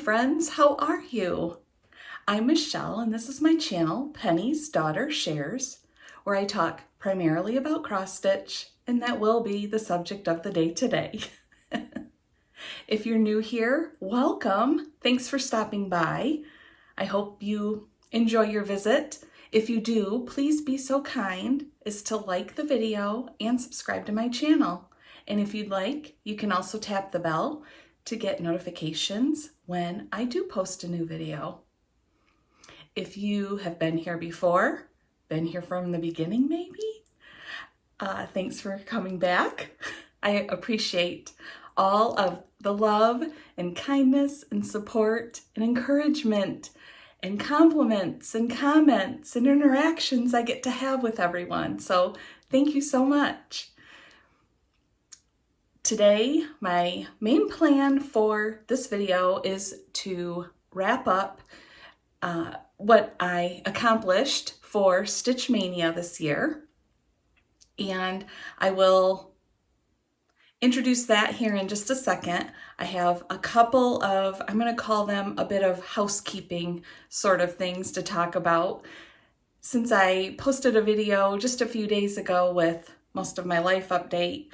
friends, how are you? I'm Michelle and this is my channel, Penny's Daughter Shares, where I talk primarily about cross stitch, and that will be the subject of the day today. If you're new here, welcome. Thanks for stopping by. I hope you enjoy your visit. If you do, please be so kind as to like the video and subscribe to my channel. And if you'd like, you can also tap the bell to get notifications when I do post a new video. If you have been here before, been here from the beginning maybe, thanks for coming back. I appreciate all of the love and kindness and support and encouragement and compliments and comments and interactions I get to have with everyone. So thank you so much. Today, my main plan for this video is to wrap up what I accomplished for StitchMaynia this year. And I will introduce that here in just a second. I have a couple of, I'm going to call them a bit of housekeeping sort of things to talk about. Since I posted a video just a few days ago with most of my life update,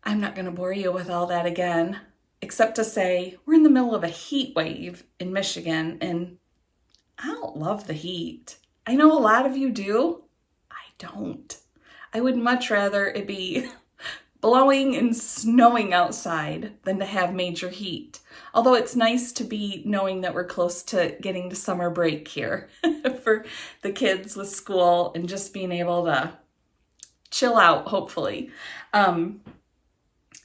I'm not going to bore you with all that again, except to say we're in the middle of a heat wave in Michigan, and I don't love the heat. I know a lot of you do. I don't. I would much rather it be blowing and snowing outside than to have major heat. Although it's nice to be knowing that we're close to getting to summer break here for the kids with school and just being able to chill out, hopefully.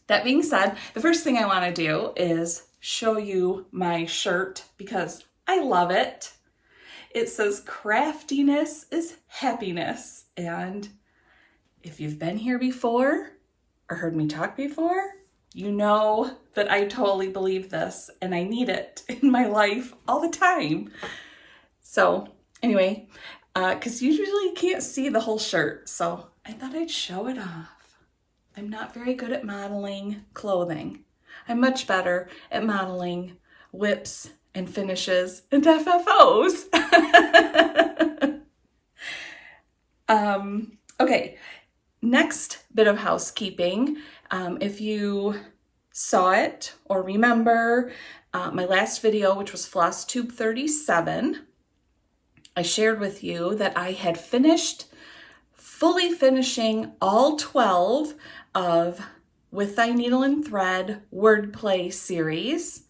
That being said, the first thing I want to do is show you my shirt because I love it. It says craftiness is happiness. And if you've been here before or heard me talk before, you know that I totally believe this and I need it in my life all the time. So anyway, because you usually can't see the whole shirt, so I thought I'd show it off. I'm not very good at modeling clothing. I'm much better at modeling WIPs and finishes and FFOs. Okay, next bit of housekeeping. If you saw it or remember my last video, which was Flosstube 37, I shared with you that I had fully finishing all 12 of With Thy Needle and Thread wordplay series.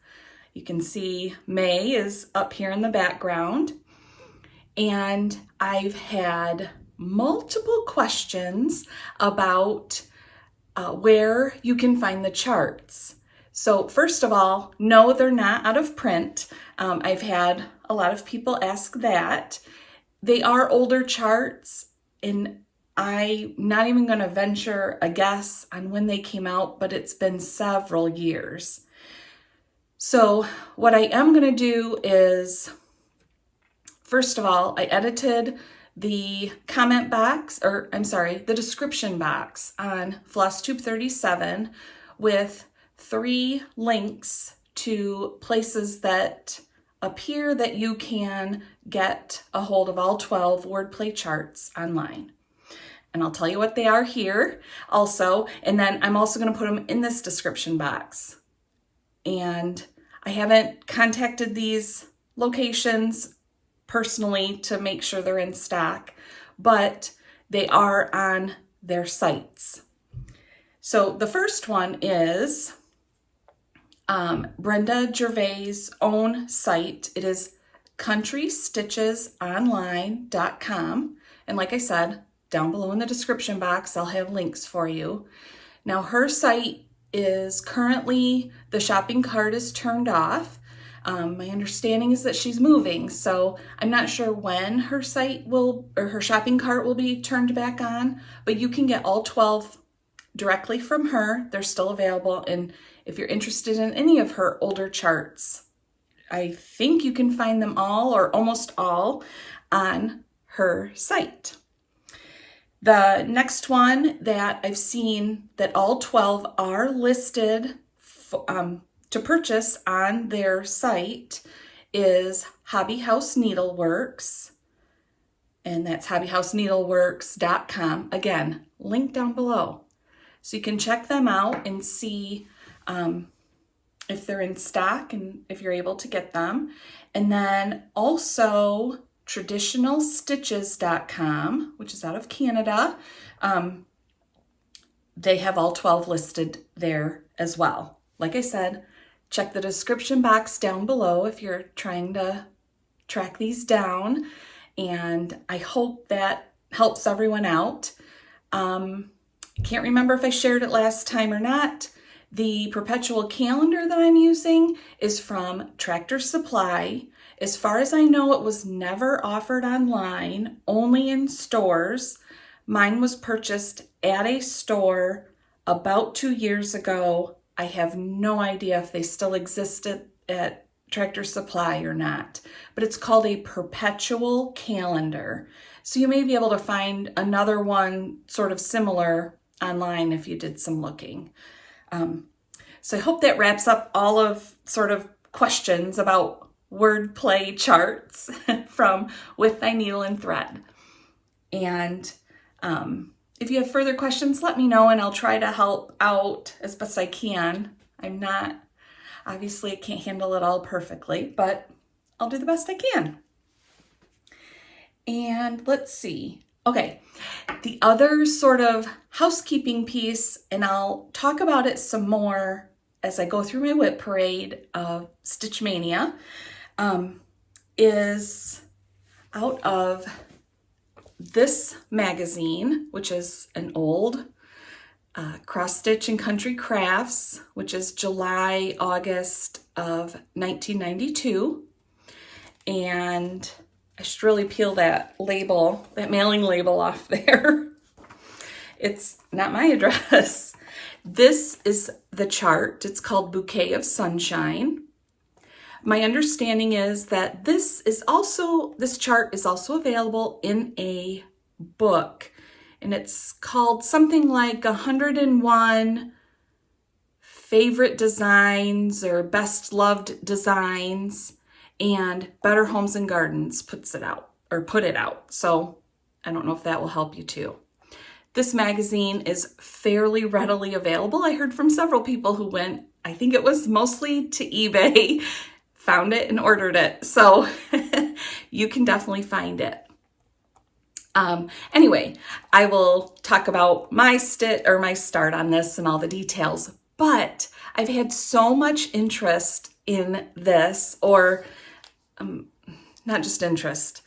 You can see May is up here in the background. And I've had multiple questions about where you can find the charts. So first of all, no, they're not out of print. I've had a lot of people ask that. They are older charts, and I'm not even going to venture a guess on when they came out, but it's been several years. So what I am going to do is, first of all, I edited the comment box, the description box on Flosstube 37 with 3 links to places that appear that you can get a hold of all 12 wordplay charts online. And I'll tell you what they are here also. And then I'm also going to put them in this description box. And I haven't contacted these locations personally to make sure they're in stock, but they are on their sites. So the first one is Brenda Gervais' own site. It is countrystitchesonline.com. And like I said, down below in the description box, I'll have links for you. Now her site is currently, the shopping cart is turned off. My understanding is that she's moving, so I'm not sure when her her shopping cart will be turned back on, but you can get all 12 directly from her. They're still available, and if you're interested in any of her older charts, I think you can find them all or almost all on her site. The next one that I've seen that all 12 are listed to purchase on their site is Hobby House Needleworks, and that's hobbyhouseneedleworks.com. Again, link down below. So you can check them out and see if they're in stock and if you're able to get them. And then also traditionalstitches.com, which is out of Canada. They have all 12 listed there as well. Like I said, check the description box down below if you're trying to track these down. And I hope that helps everyone out. Can't remember if I shared it last time or not. The perpetual calendar that I'm using is from Tractor Supply. As far as I know, it was never offered online, only in stores. Mine was purchased at a store about 2 years ago. I have no idea if they still exist at Tractor Supply or not, but it's called a perpetual calendar. So you may be able to find another one sort of similar online if you did some looking. So I hope that wraps up all of sort of questions about wordplay charts from With Thy Needle and Thread. And if you have further questions, let me know and I'll try to help out as best I can. Obviously I can't handle it all perfectly, but I'll do the best I can. And let's see. Okay, the other sort of housekeeping piece, and I'll talk about it some more as I go through my WIP Parade of StitchMaynia, is out of this magazine, which is an old Cross Stitch and Country Crafts, which is July, August of 1992. And I should really peel that label, that mailing label off there. It's not my address. This is the chart. It's called Bouquet of Sunshine. My understanding is that this chart is also available in a book, and it's called something like 101 Favorite Designs or Best Loved Designs, and Better Homes and Gardens put it out. So I don't know if that will help you too. This magazine is fairly readily available. I heard from several people who went, I think it was mostly to eBay, found it and ordered it. So you can definitely find it. Anyway, I will talk about my start on this and all the details, but I've had so much interest in this, or not just interest,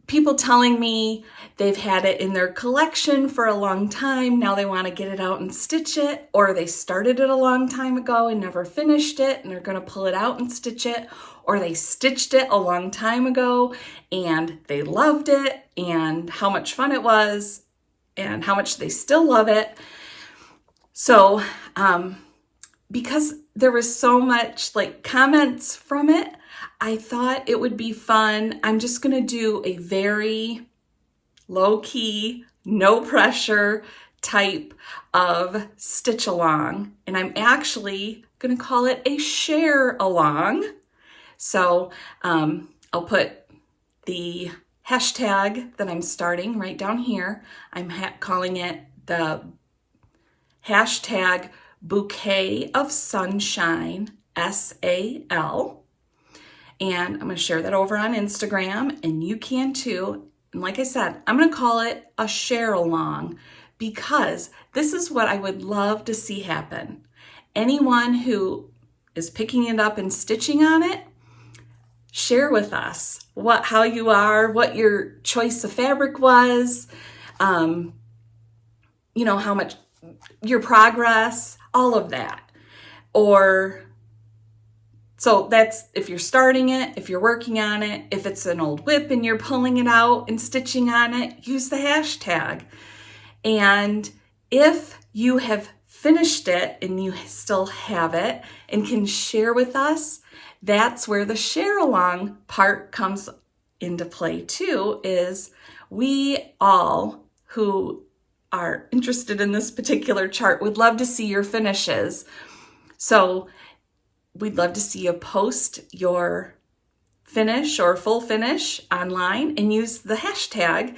people telling me they've had it in their collection for a long time. Now they want to get it out and stitch it, or they started it a long time ago and never finished it and they're going to pull it out and stitch it, or they stitched it a long time ago and they loved it and how much fun it was and how much they still love it. So, because there was so much comments from it, I thought it would be fun. I'm just going to do a very low-key, no pressure type of stitch along, and I'm actually going to call it a share along. So I'll put the hashtag that I'm starting right down here. I'm calling it the hashtag Bouquet of Sunshine, SAL. And I'm going to share that over on Instagram, and you can too. And like I said, I'm going to call it a share along because this is what I would love to see happen. Anyone who is picking it up and stitching on it, share with us how you are, what your choice of fabric was, how much your progress, all of that. So that's if you're starting it, if you're working on it, if it's an old WIP and you're pulling it out and stitching on it, use the hashtag. And if you have finished it and you still have it and can share with us, that's where the share along part comes into play too, is we all who are interested in this particular chart would love to see your finishes. So we'd love to see you post your finish or full finish online and use the hashtag,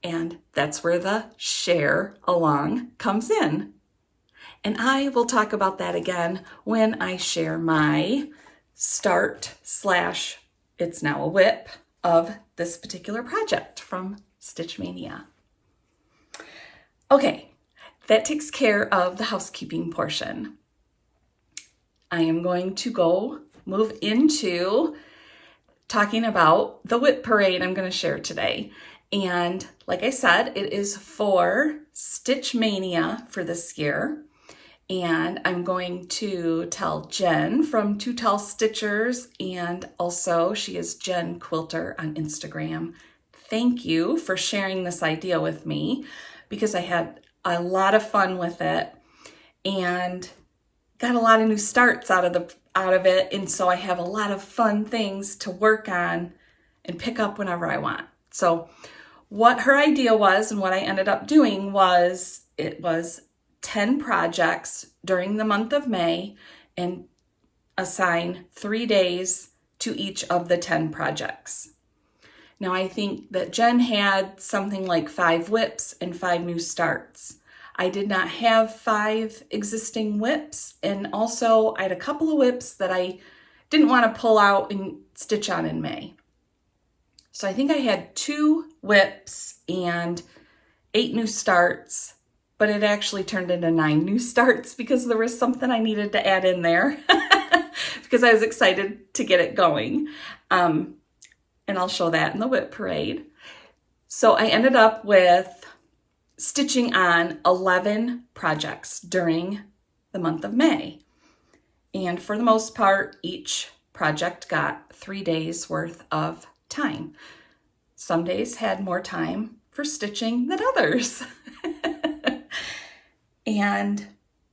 and that's where the share along comes in. And I will talk about that again when I share my start / it's now a WIP of this particular project from StitchMaynia. Okay, that takes care of the housekeeping portion. I am going to move into talking about the WIP Parade I'm going to share today. And like I said, it is for StitchMaynia for this year. And I'm going to tell Jen from Two Tall Stitchers, and also she is jenquilter on Instagram. Thank you for sharing this idea with me, because I had a lot of fun with it and got a lot of new starts out of it, and so I have a lot of fun things to work on and pick up whenever I want. So what her idea was and what I ended up doing was, it was 10 projects during the month of May, and assign 3 days to each of the 10 projects. Now I think that Jen had something like 5 WIPs and 5 new starts. I did not have 5 existing WIPs, and also I had a couple of WIPs that I didn't want to pull out and stitch on in May. So I think I had 2 WIPs and 8 new starts, but it actually turned into 9 new starts because there was something I needed to add in there because I was excited to get it going. And I'll show that in the WIP Parade. So I ended up with stitching on 11 projects during the month of May. And for the most part, each project got 3 days worth of time. Some days had more time for stitching than others. And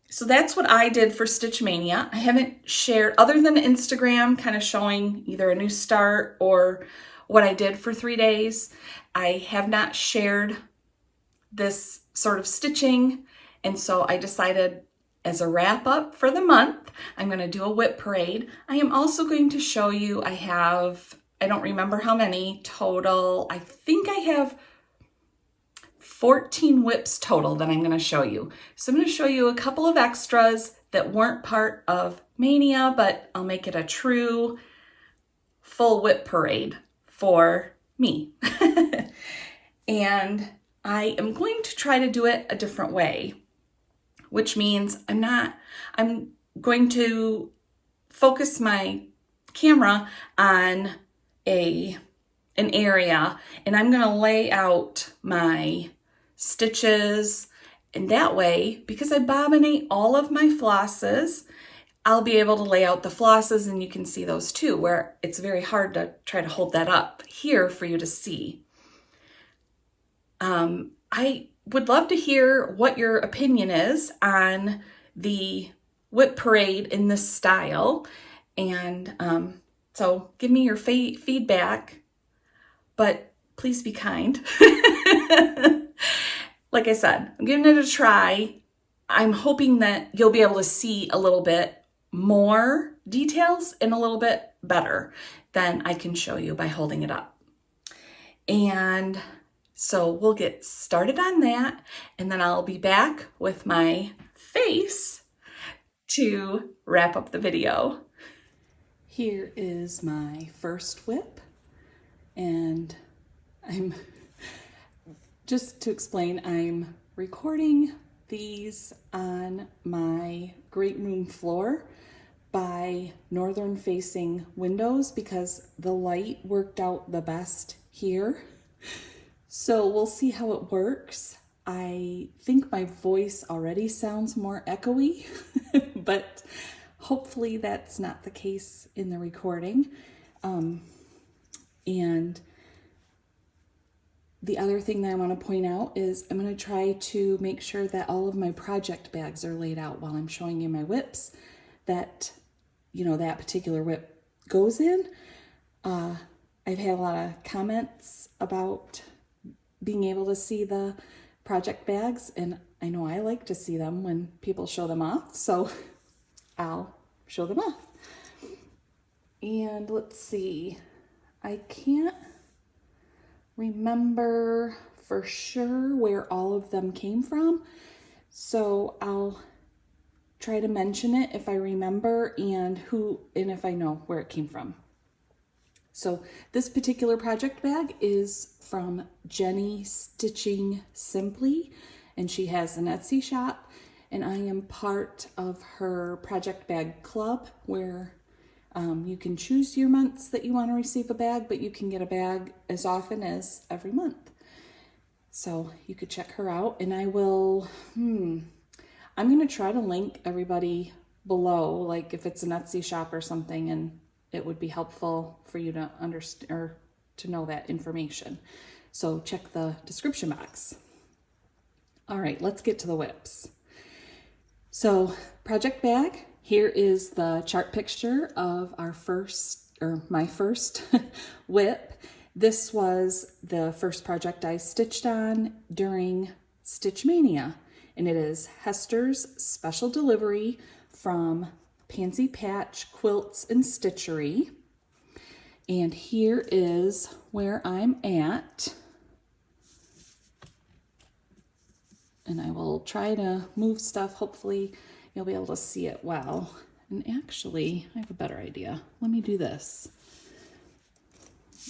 so that's what I did for StitchMaynia. I haven't shared, other than Instagram, kind of showing either a new start or what I did for 3 days. I have not shared this sort of stitching, and so I decided, as a wrap up for the month, I'm going to do a WIP Parade. I am also going to show you, I don't remember how many total, I think I have 14 WIPs total that I'm going to show you. So I'm going to show you a couple of extras that weren't part of Mania, but I'll make it a true full WIP Parade for me. And I am going to try to do it a different way, which means I'm going to focus my camera on an area, and I'm going to lay out my stitches, and that way, because I bobbinate all of my flosses, I'll be able to lay out the flosses, and you can see those too, where it's very hard to try to hold that up here for you to see. I would love to hear what your opinion is on the WIP Parade in this style, and so give me your feedback, but please be kind. Like I said, I'm giving it a try. I'm hoping that you'll be able to see a little bit more details and a little bit better than I can show you by holding it up. And so we'll get started on that, and then I'll be back with my face to wrap up the video. Here is my first WIP, and just to explain, I'm recording these on my great room floor by northern facing windows because the light worked out the best here. So we'll see how it works. I think my voice already sounds more echoey, but hopefully that's not the case in the recording. And the other thing that I want to point out is I'm going to try to make sure that all of my project bags are laid out while I'm showing you my WIPs that, that particular WIP goes in. I've had a lot of comments about being able to see the project bags, and I know I like to see them when people show them off, so I'll show them off. And let's see, I can't remember for sure where all of them came from, so I'll try to mention it if I remember and if I know where it came from. So this particular project bag is from Jenni Stitching Simply, and she has an Etsy shop, and I am part of her project bag club where you can choose your months that you want to receive a bag, but you can get a bag as often as every month. So you could check her out, and I will, I'm going to try to link everybody below, like if it's an Etsy shop or something, and it would be helpful for you to understand or to know that information. So check the description box. All right, let's get to the WIPs. So project bag, here is the chart picture of my first WIP. This was the first project I stitched on during StitchMaynia, and it is Hester's special delivery from Pansy Patch, Quilts, and Stitchery. And here is where I'm at. And I will try to move stuff. Hopefully you'll be able to see it well. And actually, I have a better idea. Let me do this.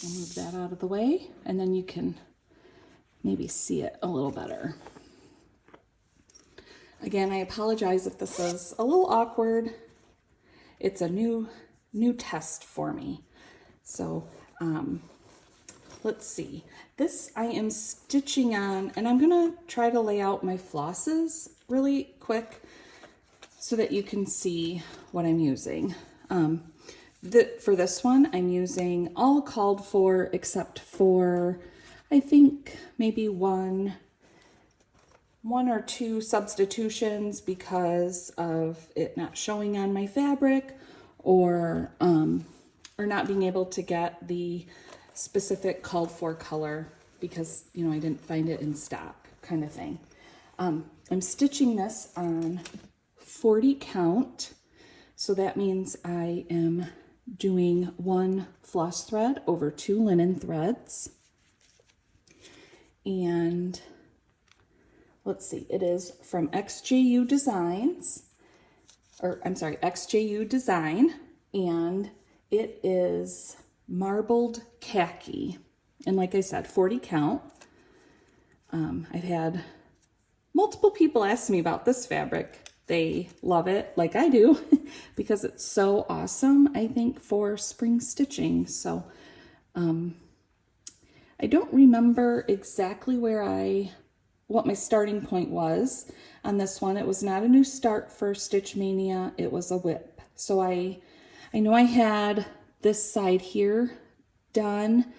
I'll move that out of the way, and then you can maybe see it a little better. Again, I apologize if this is a little awkward. It's a new test for me. So let's see. This I am stitching on, and I'm gonna try to lay out my flosses really quick so that you can see what I'm using. For this one, I'm using all called for except for, I think maybe one or two substitutions because of it not showing on my fabric or not being able to get the specific called for color because, you know, I didn't find it in stock kind of thing. I'm stitching this on 40 count. So that means I am doing one floss thread over 2 linen threads. And let's see, it is from xjudesigns, xjudesign, and it is marbled khaki. And like I said, 40 count. I've had multiple people ask me about this fabric. They love it like I do because it's so awesome, I think, for spring stitching. So I don't remember exactly what my starting point was on this one. It was not a new start for StitchMaynia, it was a WIP. So I know I had this side here done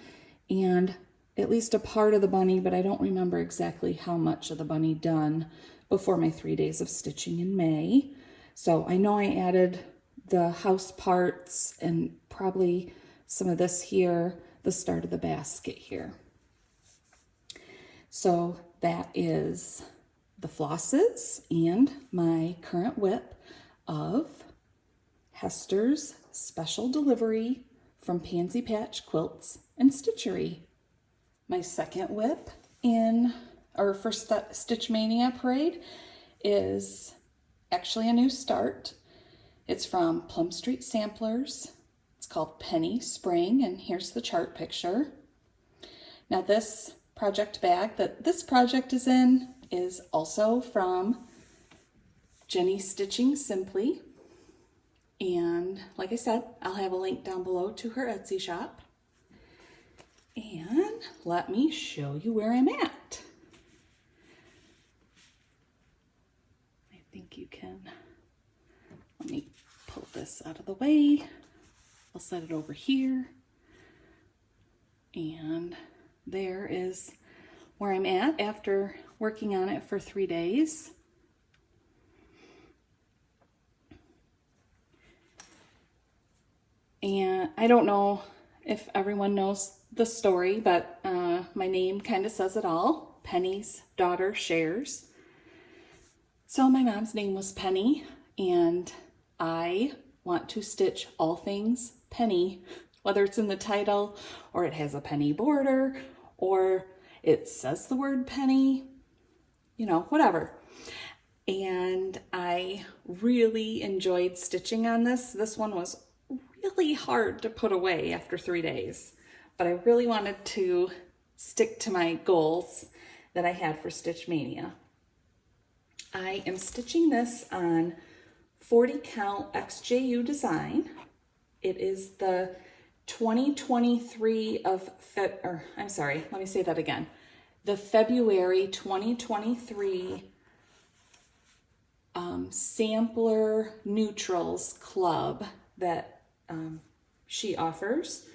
and at least a part of the bunny, but I don't remember exactly how much of the bunny done before my 3 days of stitching in May. So I know I added the house parts and probably some of this here, the start of the basket here. So that is the flosses and my current WIP of Hester's special delivery from Pansy Patch, Quilts, and Stitchery. My second WIP for StitchMaynia Parade is actually a new start. It's from Plum Street Samplers. It's called Penny Spring, and here's the chart picture. Now this project bag that this project is in is also from Jenni Stitching Simply. And like I said, I'll have a link down below to her Etsy shop. And let me show you where I'm at. I think you can, let me pull this out of the way. I'll set it over here. And there is where I'm at after working on it for 3 days. And I don't know if everyone knows the story, but my name kind of says it all. Penny's daughter shares. So my mom's name was Penny, and I want to stitch all things penny, whether it's in the title or it has a penny border or it says the word penny, you know, whatever. And I really enjoyed stitching on this. This one was really hard to put away after 3 days, but I really wanted to stick to my goals that I had for StitchMaynia. I am stitching this on 40 count xjudesign. It is the 2023 of the February 2023 Sampler Neutrals Club that she offers.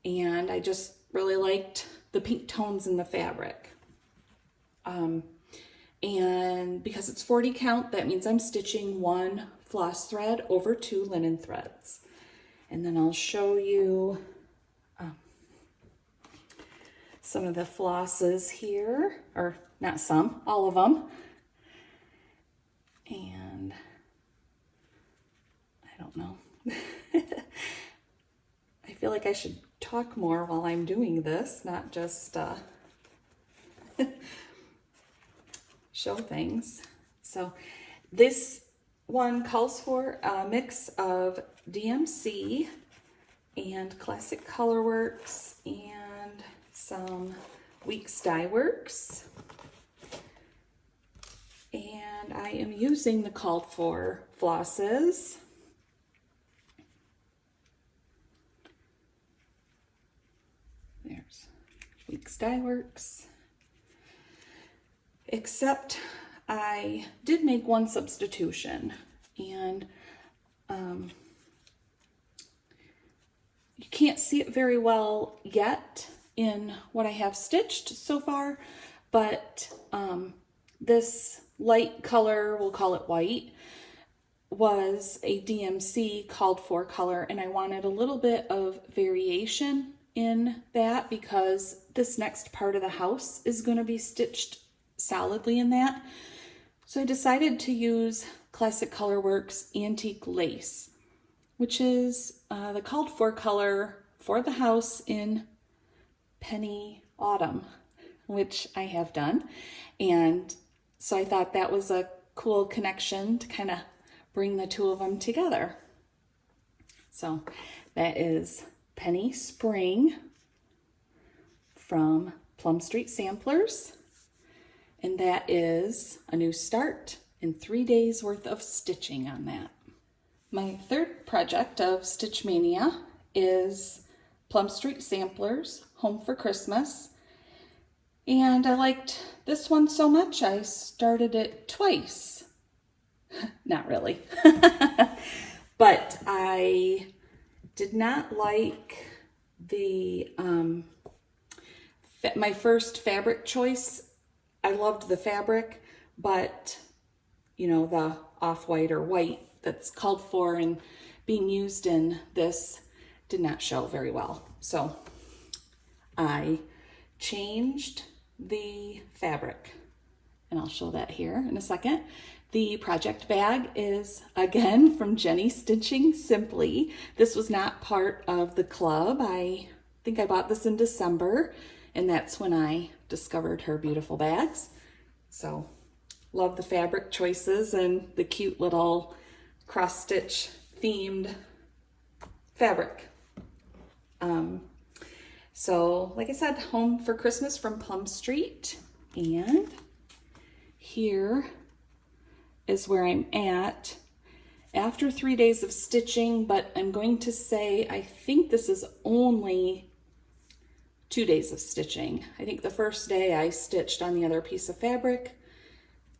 And I just really liked the pink tones in the fabric. And because it's 40 count, that means I'm stitching 1 floss thread over 2 linen threads. And then I'll show you some of the flosses here, or not some, all of them. And I don't know. I feel like I should talk more while I'm doing this, not just show things. So this one calls for a mix of DMC and Classic Colorworks and some Weeks Dye Works. And I am using the called for flosses. There's Weeks Dye Works. Except I did make one substitution, and you can't see it very well yet in what I have stitched so far, but this light color, we'll call it white, was a DMC called for color, and I wanted a little bit of variation in that because this next part of the house is going to be stitched solidly in that. So I decided to use Classic Colorworks Antique Lace, which is the called for color for the house in Penny Autumn, which I have done. And so I thought that was a cool connection to kind of bring the two of them together. So that is Penny Spring from Plum Street Samplers. And that is a new start and 3 days worth of stitching on that. My third project of StitchMaynia is Plum Street Samplers, Home for Christmas. And I liked this one so much, I started it twice. Not really. But I did not like the, my first fabric choice. I loved the fabric, but you know, the off-white or white that's called for and being used in this did not show very well. So I changed the fabric, and I'll show that here in a second. The project bag is again from Jenni Stitching Simply. This was not part of the club. I think I bought this in December, and that's when I discovered her beautiful bags. So love the fabric choices and the cute little cross stitch themed fabric. So like I said, Home for Christmas from Plum Street, and here is where I'm at after 3 days of stitching, but I'm going to say I think this is only 2 days of stitching. I think the first day I stitched on the other piece of fabric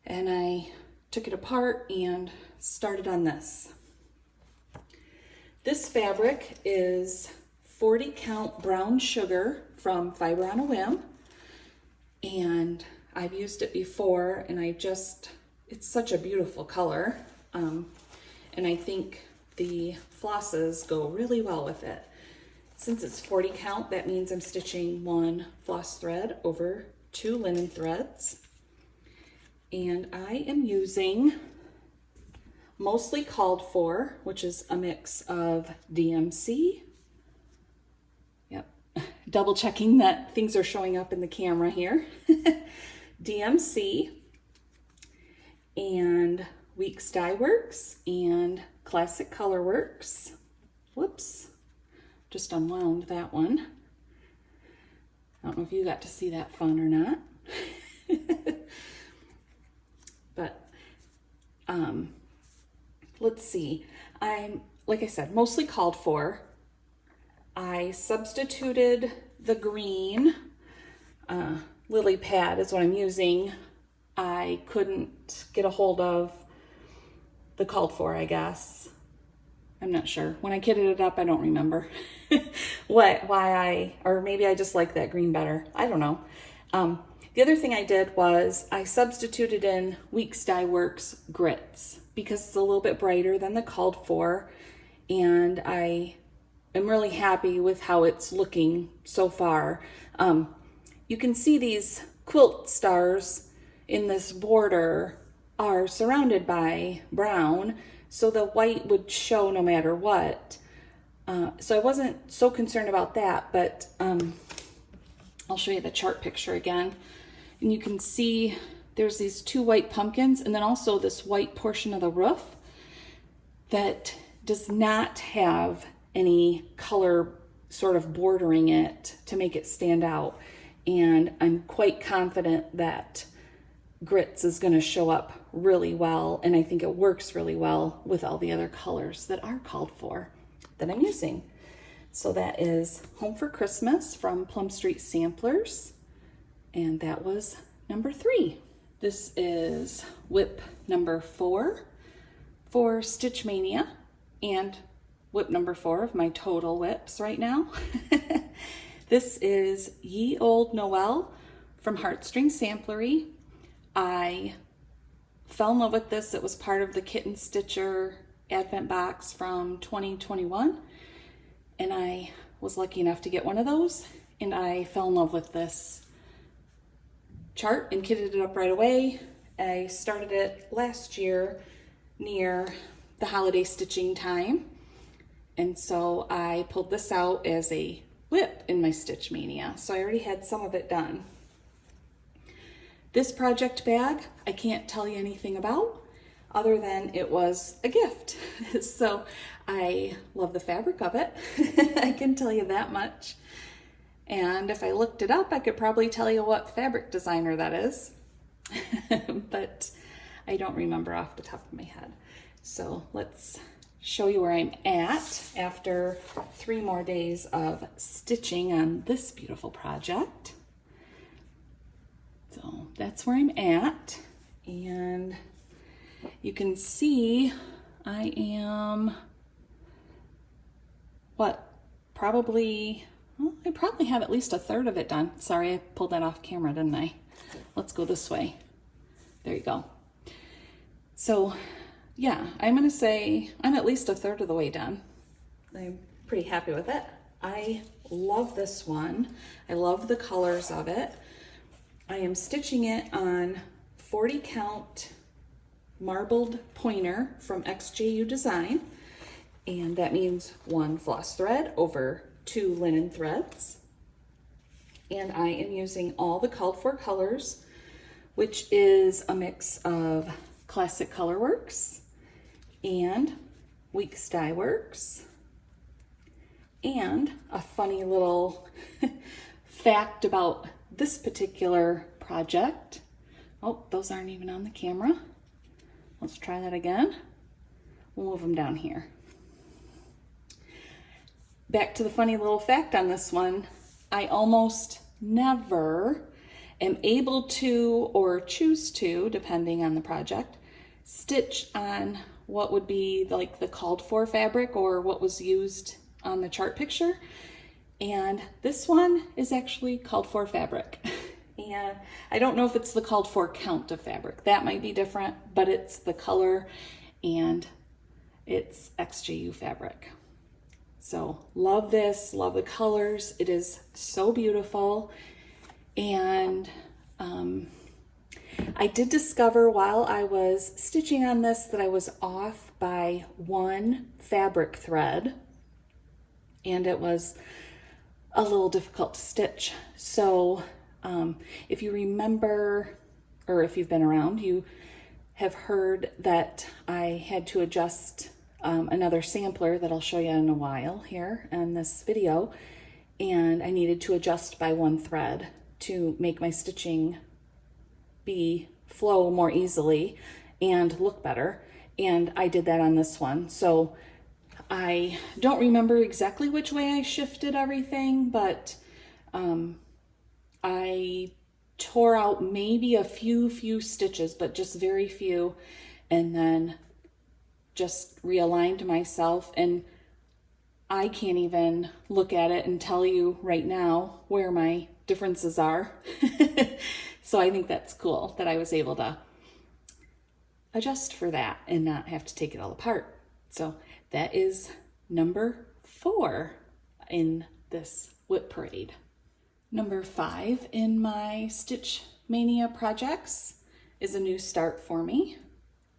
and I took it apart and started on this. This fabric is 40 count brown sugar from Fiber on a Whim, and I've used it before, and it's such a beautiful color, and I think the flosses go really well with it. Since it's 40 count, that means I'm stitching 1 floss thread over 2 linen threads, and I am using Mostly Called For, which is a mix of DMC. Yep, double checking that things are showing up in the camera here. DMC and Weeks Dye Works and Classic Color Works. Whoops, just unwound that one. I don't know if you got to see that fun or not. But let's see. Like I said, mostly Called For. I substituted the green. Lily pad is what I'm using. I couldn't get a hold of the Called For, I guess. I'm not sure. When I kitted it up, I don't remember or maybe I just like that green better. I don't know. The other thing I did was I substituted in Weeks Dye Works grits because it's a little bit brighter than the Called For, and I am really happy with how it's looking so far. You can see these quilt stars in this border are surrounded by brown, so the white would show no matter what. So I wasn't so concerned about that, but I'll show you the chart picture again. And you can see there's these two white pumpkins and then also this white portion of the roof that does not have any color sort of bordering it to make it stand out. And I'm quite confident that grits is going to show up really well, and I think it works really well with all the other colors that are called for that I'm using. So that is Home for Christmas from Plum Street Samplers, and that was number 3. This is WIP number 4 for StitchMaynia and WIP number 4 of my total WIPs right now. This is Ye Old Noel from Heartstring Samplery. I fell in love with this. It was part of the Kitten Stitcher Advent box from 2021, and I was lucky enough to get one of those, and I fell in love with this chart and kitted it up right away. I started it last year near the holiday stitching time, and so I pulled this out as a WIP in my StitchMaynia, so I already had some of it done. This project bag, I can't tell you anything about other than it was a gift. So I love the fabric of it. I can tell you that much. And if I looked it up, I could probably tell you what fabric designer that is. But I don't remember off the top of my head. So let's show you where I'm at after 3 more days of stitching on this beautiful project. So that's where I'm at, and you can see I am, I probably have at least a third of it done. Sorry, I pulled that off camera, didn't I? Let's go this way. There you go. So yeah, I'm gonna say I'm at least a third of the way done. I'm pretty happy with it. I love this one. I love the colors of it. I am stitching it on 40 count marbled pointer from xjudesign, and that means 1 floss thread over 2 linen threads. And I am using all the called for colors, which is a mix of Classic Color Works and Weeks Dye Works, and a funny little fact about this particular project. Oh, those aren't even on the camera. Let's try that again. We'll move them down here. Back to the funny little fact on this one. I almost never am able to, or choose to, depending on the project, stitch on what would be like the called for fabric or what was used on the chart picture. And this one is actually called for fabric. And I don't know if it's the called for count of fabric. That might be different, but it's the color and it's XJU fabric. So love this, love the colors. It is so beautiful. And I did discover while I was stitching on this that I was off by one fabric thread, and it was a little difficult to stitch. So if you remember, or if you've been around, you have heard that I had to adjust another sampler that I'll show you in a while here in this video, and I needed to adjust by one thread to make my stitching flow more easily and look better, and I did that on this one. So I don't remember exactly which way I shifted everything, but I tore out maybe a few stitches, but just very few, and then just realigned myself, and I can't even look at it and tell you right now where my differences are. So I think that's cool that I was able to adjust for that and not have to take it all apart. So that is number 4 in this WIP Parade. Number 5 in my StitchMaynia projects is a new start for me,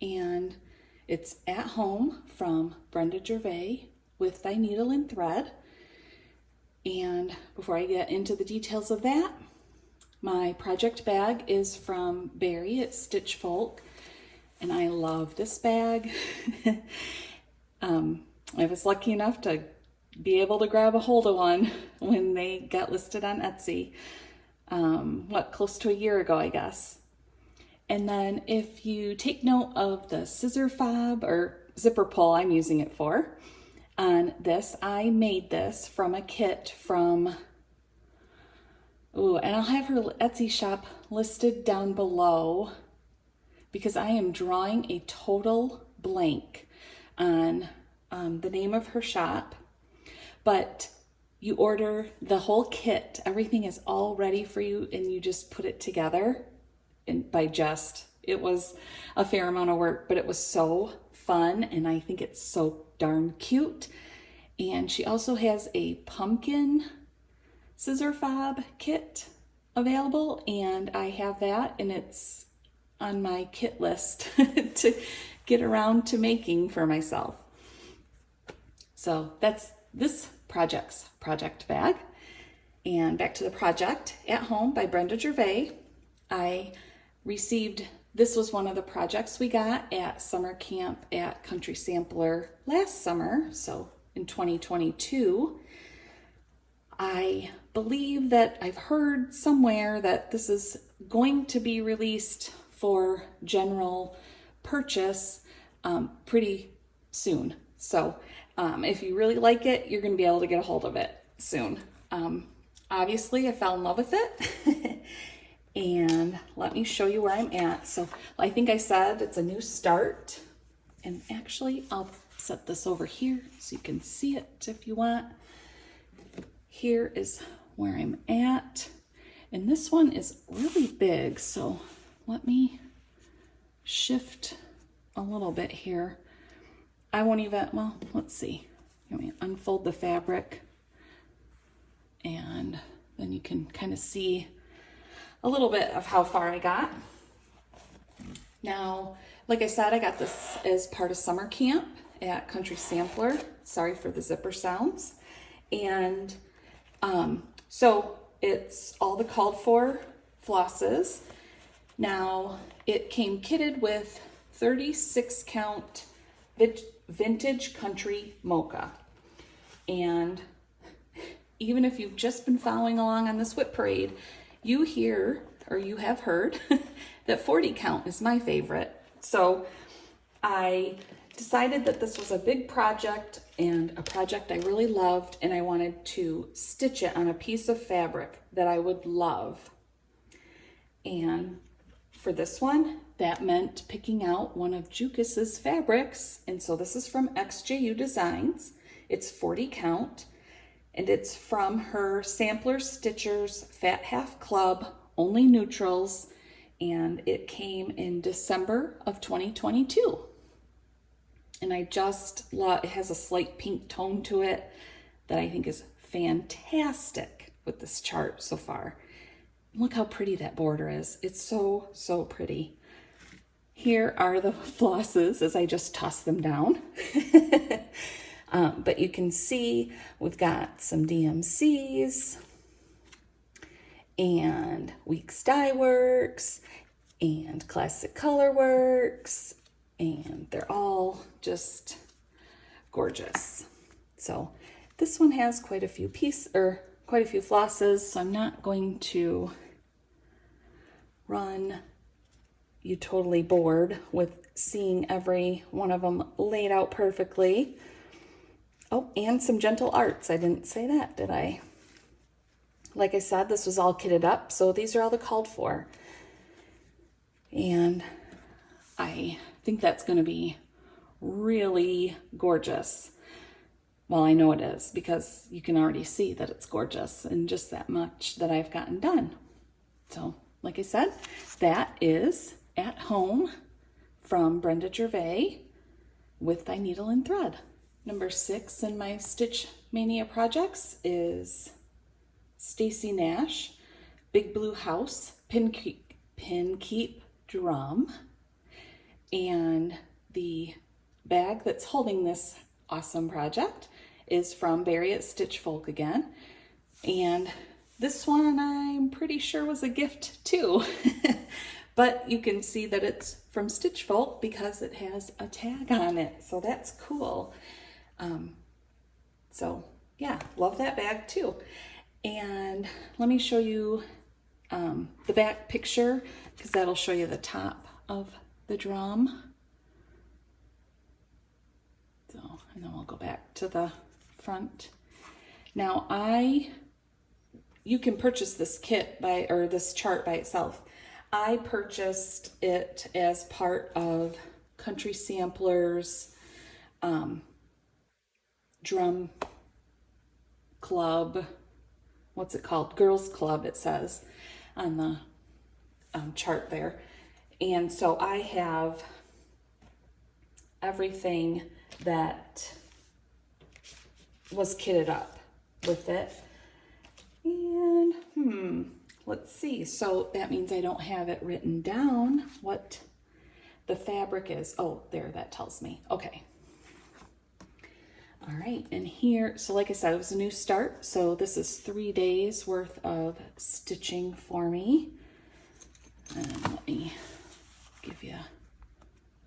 and it's At Home from Brenda Gervais with Thy Needle and Thread. And before I get into the details of that, my project bag is from Barrie at stitchfolk, and I love this bag. I was lucky enough to be able to grab a hold of one when they got listed on Etsy, close to a year ago, I guess. And then if you take note of the scissor fob or zipper pull I'm using it for, on this, I made this from a kit from, and I'll have her Etsy shop listed down below because I am drawing a total blank on the name of her shop. But you order the whole kit, everything is all ready for you, and you just put it together. And it was a fair amount of work, but it was so fun, and I think it's so darn cute. And she also has a pumpkin scissor fob kit available, and I have that, and it's on my kit list to get around to making for myself. So that's this project's project bag. And back to the project, At Home by Brenda Gervais. This was one of the projects we got at summer camp at Country Sampler last summer, so in 2022. I believe that I've heard somewhere that this is going to be released for general purchase pretty soon. So if you really like it, you're going to be able to get a hold of it soon. Obviously, I fell in love with it. And let me show you where I'm at. So I think I said it's a new start. And actually, I'll set this over here so you can see it if you want. Here is where I'm at. And this one is really big. So let me shift a little bit here. I won't even, let's see. Let me unfold the fabric. And then you can kind of see a little bit of how far I got. Now, like I said, I got this as part of summer camp at Country Sampler. Sorry for the zipper sounds. And so it's all the called for flosses. Now, it came kitted with 36 count vintage country mocha. And even if you've just been following along on this WIP Parade, you have heard that 40 count is my favorite. So I decided that this was a big project and a project I really loved, and I wanted to stitch it on a piece of fabric that I would love. And for this one, that meant picking out one of Jucus's fabrics. And so this is from xjudesigns. It's 40 count. And it's from her Sampler Stitchers Fat Half Club, only neutrals, and it came in December of 2022. And I just love, it has a slight pink tone to it that I think is fantastic with this chart so far. Look how pretty that border is. It's so, so pretty. Here are the flosses as I just toss them down. But you can see we've got some DMCs and Weeks Dye Works and Classic Color Works, and they're all just gorgeous. So this one has quite a few flosses, so I'm not going to run you totally bored with seeing every one of them laid out perfectly. Oh, and some gentle arts. I didn't say that, did I? Like I said, this was all kitted up, so these are all the called for. And I think that's going to be really gorgeous. Well, I know it is, because you can already see that it's gorgeous in just that much that I've gotten done. So, like I said, that is At Home from Brenda Gervais with Thy Needle and Thread. Number 6 in my StitchMaynia projects is Stacy Nash, Big Blue House, Pin Keep Drum. And the bag that's holding this awesome project is from Barrie at stitchfolk again. And this one I'm pretty sure was a gift too. But you can see that it's from stitchfolk because it has a tag on it. So that's cool. So yeah, love that bag too. And let me show you the back picture, because that'll show you the top of the drum. So, and then we'll go back to the front. Now you can purchase this kit or this chart by itself. I purchased it as part of Country Samplers drum club. What's it called? Girls Club, it says on the chart there. And so I have everything that was kitted up with it. And let's see. So that means I don't have it written down what the fabric is. Oh, there, that tells me. Okay. All right, and here, so like I said, it was a new start. So this is 3 days worth of stitching for me. And let me give you a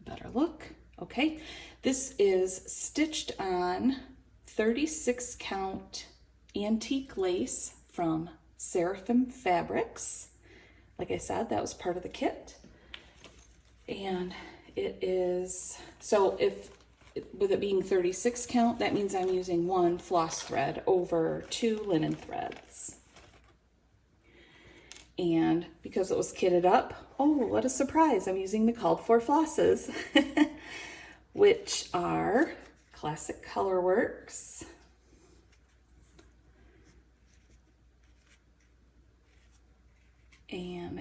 better look. Okay, this is stitched on 36 count antique lace from Seraphim Fabrics. Like I said, that was part of the kit. And it is, so with it being 36 count, that means I'm using 1 floss thread over 2 linen threads. And because it was kitted up, oh, what a surprise, I'm using the called for flosses, which are Classic Color Works, and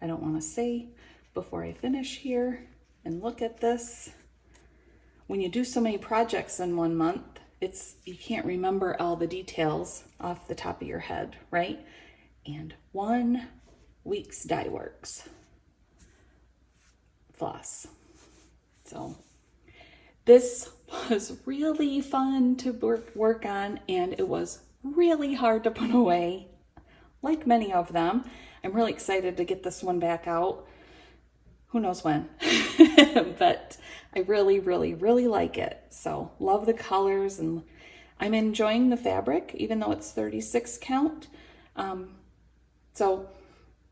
I don't want to say before I finish here and look at this. When you do so many projects in 1 month, you can't remember all the details off the top of your head, right? And 1 Weeks Dye Works floss. So this was really fun to work on, and it was really hard to put away, like many of them. I'm really excited to get this one back out. Who knows when, but I really, really, really like it. So love the colors, and I'm enjoying the fabric, even though it's 36 count. So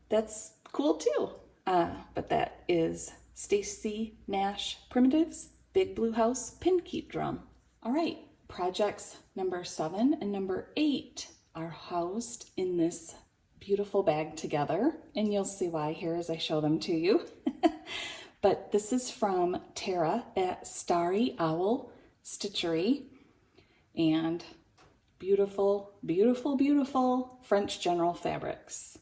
that's cool too. But that is Stacy Nash Primitives, Big Blue House Pin Keep Drum. All right, projects number 7 and number 8 are housed in this beautiful bag together, and you'll see why here as I show them to you. But this is from Tara at starryowlstitchery, and beautiful, beautiful, beautiful French General fabrics.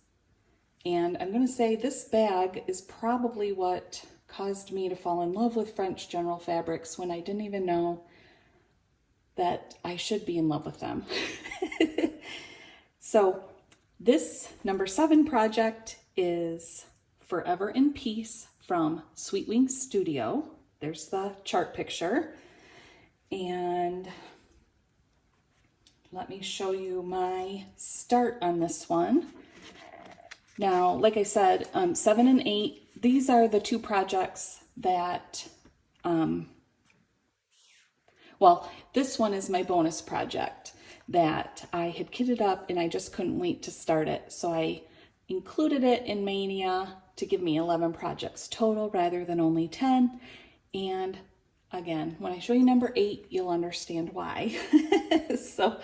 And I'm going to say this bag is probably what caused me to fall in love with French General fabrics when I didn't even know that I should be in love with them. So this number 7 project is Forever in Peace from Sweetwingstudio. There's the chart picture. And let me show you my start on this one. Now, like I said, 7 and 8, these are the two projects that, well, this one is my bonus project that I had kitted up and I just couldn't wait to start it. So I included it in Mania to give me 11 projects total rather than only 10. And again, when I show you number 8, you'll understand why. So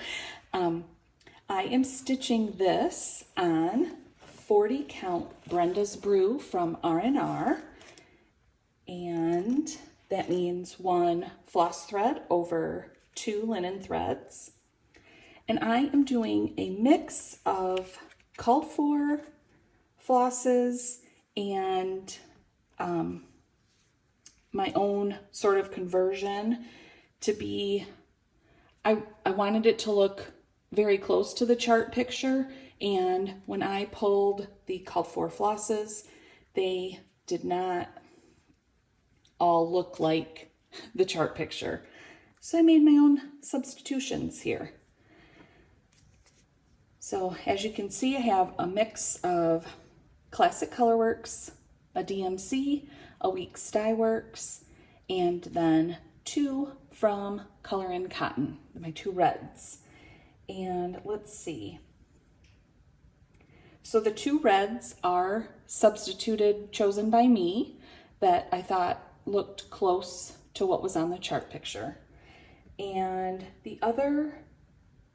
I am stitching this on 40 count Brenda's Brew from R&R. And that means 1 floss thread over 2 linen threads. And I am doing a mix of called for flosses and my own sort of conversion to be, I wanted it to look very close to the chart picture, and when I pulled the called for flosses, they did not all look like the chart picture. So I made my own substitutions here. So as you can see, I have a mix of Classic Colorworks, a DMC, a Weeks Dye Works, and then 2 from Color and Cotton, my 2 reds. And let's see. So the 2 reds are substituted, chosen by me, that I thought looked close to what was on the chart picture. And the other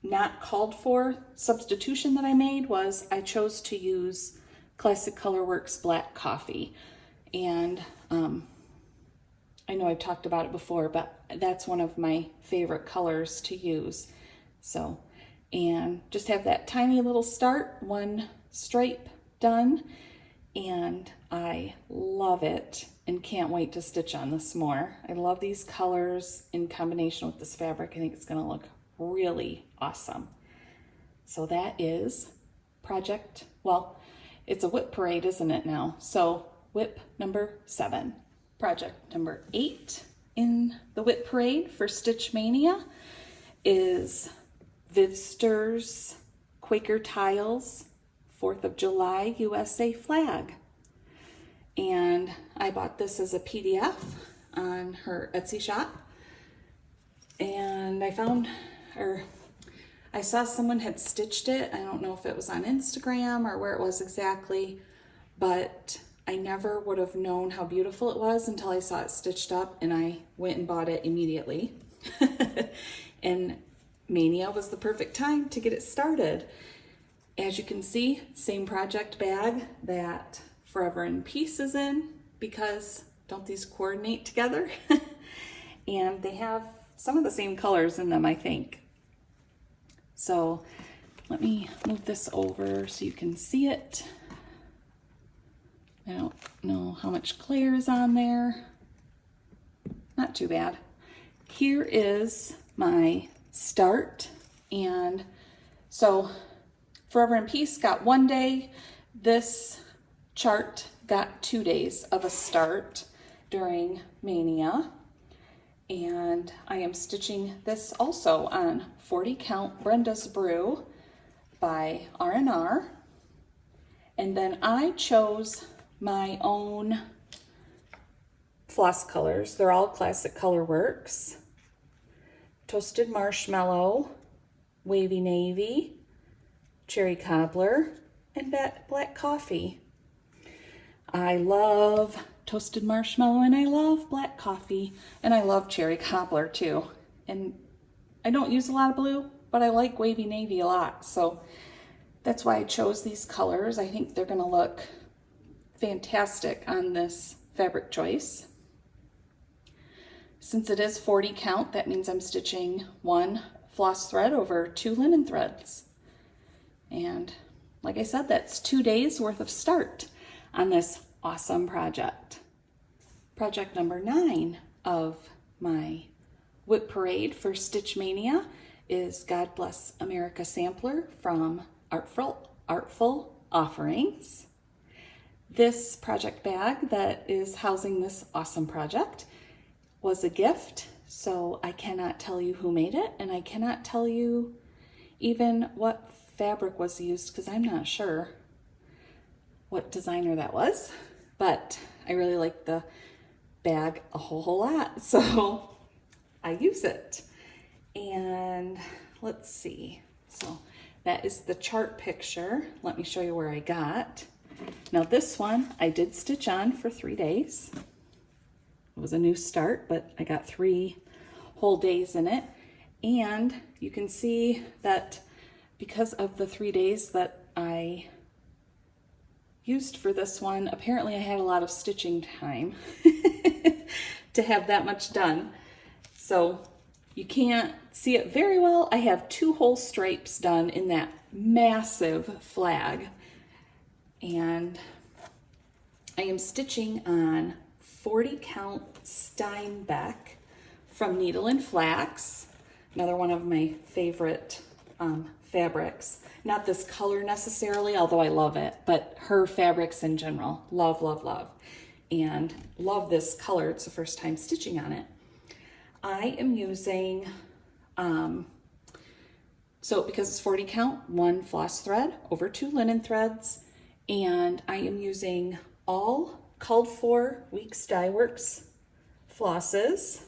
not called for substitution that I made was I chose to use Classic Colorworks Black Coffee. And I know I've talked about it before, but that's one of my favorite colors to use. So, and just have that tiny little start, 1 stripe done, and I love it and can't wait to stitch on this more. I love these colors in combination with this fabric. I think it's gonna look really awesome. So that is project, well, it's a WIP Parade, isn't it now? So WIP number 7. Project number 8 in the WIP Parade for StitchMaynia is Vivsters Quaker Tiles 4th of July USA flag. And I bought this as a PDF on her Etsy shop. And I found, or I saw someone had stitched it. I don't know if it was on Instagram or where it was exactly, but I never would have known how beautiful it was until I saw it stitched up, and I went and bought it immediately. And Mania was the perfect time to get it started. As you can see, same project bag that Forever in Peace is in, because don't these coordinate together? And they have some of the same colors in them, I think. So let me move this over so you can see it. I don't know how much clear is on there. Not too bad. Here is my start. And so Forever in Peace got 1 day. This chart got 2 days of a start during Mania. And I am stitching this also on 40 count Brenda's Brew by R&R. And then I chose my own floss colors. They're all Classic Colorworks. Toasted Marshmallow, Wavy Navy, Cherry Cobbler, and Black Coffee. I love Toasted Marshmallow, and I love Black Coffee, and I love Cherry Cobbler too. And I don't use a lot of blue, but I like Wavy Navy a lot, so that's why I chose these colors. I think they're gonna look fantastic on this fabric choice. Since it is 40 count, that means I'm stitching 1 floss thread over 2 linen threads. And like I said, that's 2 days worth of start on this awesome project. Project number 9 of my WIP Parade for StitchMaynia is God Bless America Sampler from Artful Offerings. This project bag that is housing this awesome project was a gift, so I cannot tell you who made it, and I cannot tell you even what fabric was used because I'm not sure what designer that was, but I really like the bag a whole lot, so I use it. And let's see, so that is the chart picture. Let me show you where I got. Now this one I did stitch on for 3 days. It was a new start, but I got 3 whole days in it. And you can see that because of the 3 days that I used for this one, apparently I had a lot of stitching time to have that much done. So you can't see it very well. I have 2 whole stripes done in that massive flag. And I am stitching on 40 count Steinbeck from Needle and Flax, another one of my favorite fabrics. Not this color necessarily, although I love it, but her fabrics in general. Love, love, love. And love this color. It's the first time stitching on it. I am using, so because it's 40 count, 1 floss thread over 2 linen threads, and I am using all called for Weeks Dye Works flosses.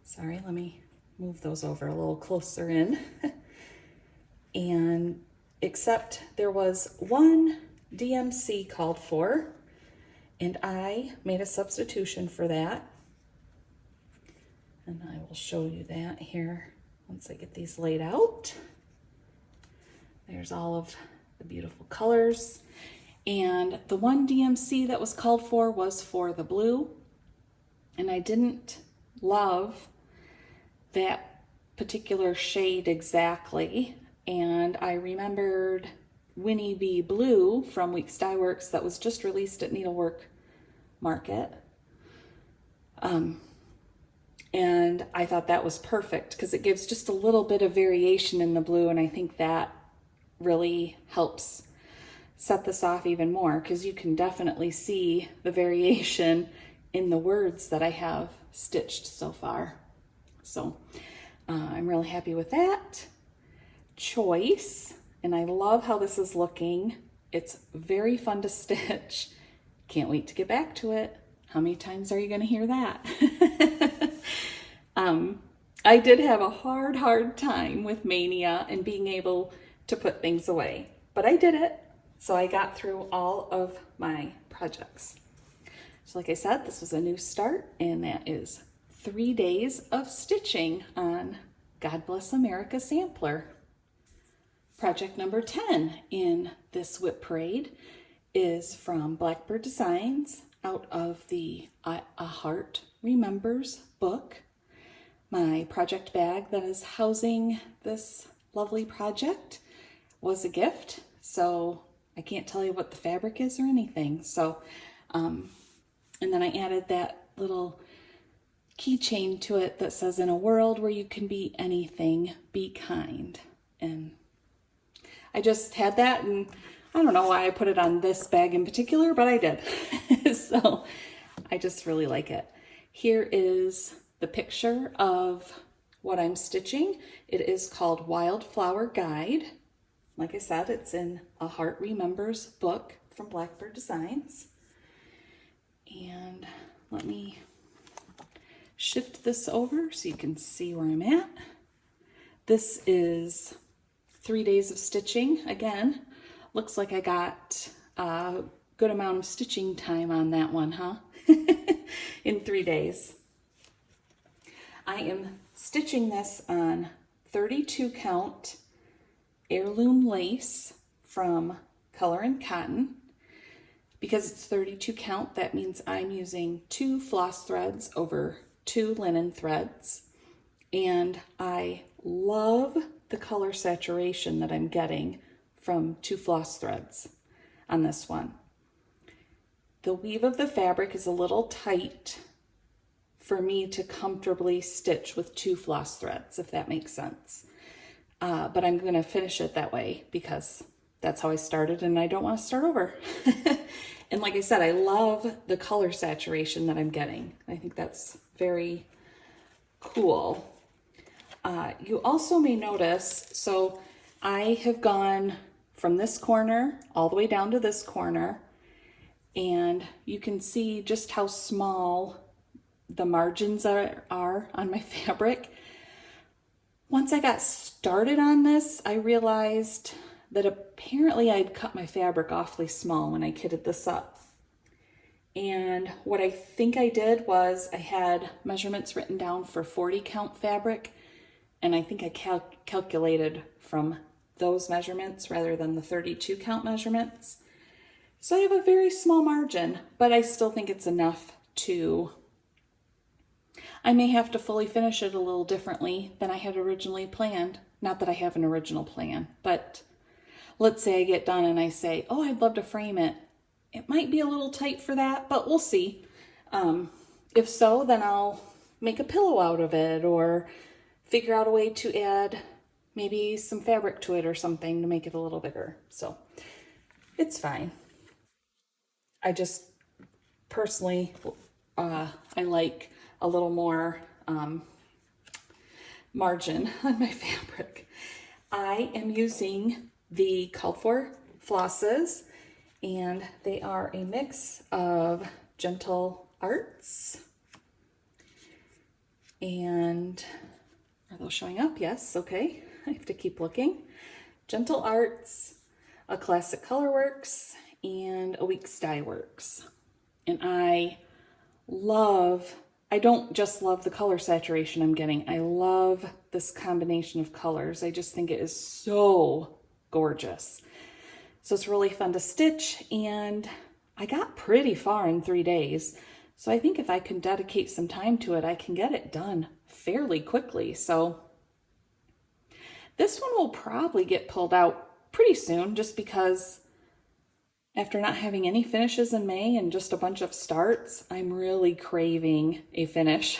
Sorry, let me move those over a little closer in. And except there was 1 DMC called for, and I made a substitution for that. And I will show you that here once I get these laid out. There's all of the beautiful colors. And the 1 DMC that was called for was for the blue. And I didn't love that particular shade exactly. And I remembered Winnie B. Blue from Weeks Dye Works that was just released at Needlework Market. And I thought that was perfect because it gives just a little bit of variation in the blue, and I think that really helps set this off even more because you can definitely see the variation in the words that I have stitched so far. So I'm really happy with that choice, and I love how this is looking. It's very fun to stitch. Can't wait to get back to it. How many times are you going to hear that? I did have a hard time with Mania and being able to put things away, but I did it. So I got through all of my projects. So like I said, this was a new start, and that is 3 days of stitching on God Bless America sampler. Project number 10 in this WIP Parade is from Blackbird Designs out of the A Heart Remembers book. My project bag that is housing this lovely project was a gift, so I can't tell you what the fabric is or anything. So, and then I added that little keychain to it that says, "In a world where you can be anything, be kind." And I just had that, and I don't know why I put it on this bag in particular, but I did. So I just really like it. Here is the picture of what I'm stitching. It is called Wildflower Guide. Like I said, it's in A Heart Remembers book from Blackbird Designs. And let me shift this over so you can see where I'm at. This is 3 days of stitching. Again, looks like I got a good amount of stitching time on that one, huh? In 3 days. I am stitching this on 32 count heirloom lace from Color and Cotton. Because it's 32 count, that means I'm using 2 floss threads over 2 linen threads. And I love the color saturation that I'm getting from 2 floss threads on this one. The weave of the fabric is a little tight for me to comfortably stitch with 2 floss threads, if that makes sense. But I'm going to finish it that way because that's how I started, and I don't want to start over. And like I said, I love the color saturation that I'm getting. I think that's very cool. You also may notice, so I have gone from this corner all the way down to this corner, and you can see just how small the margins are on my fabric. Once I got started on this, I realized that apparently I'd cut my fabric awfully small when I kitted this up. And what I think I did was I had measurements written down for 40 count fabric, and I think I calculated from those measurements rather than the 32 count measurements. So I have a very small margin, but I still think it's enough to, I may have to fully finish it a little differently than I had originally planned. Not that I have an original plan, but let's say I get done and I say, oh, I'd love to frame it. It might be a little tight for that, but we'll see. If so, then I'll make a pillow out of it or figure out a way to add maybe some fabric to it or something to make it a little bigger. So it's fine. I just personally, I like a little more margin on my fabric. I am using the called for flosses, and they are a mix of Gentle Arts. And are those showing up? Yes, okay. I have to keep looking. Gentle Arts, a Classic Colorworks, and a Weeks Dye Works. And I don't just love the color saturation I'm getting. I love this combination of colors. I just think it is so gorgeous. So it's really fun to stitch, and I got pretty far in 3 days. So I think if I can dedicate some time to it, I can get it done fairly quickly. So this one will probably get pulled out pretty soon, just because after not having any finishes in May and just a bunch of starts, I'm really craving a finish.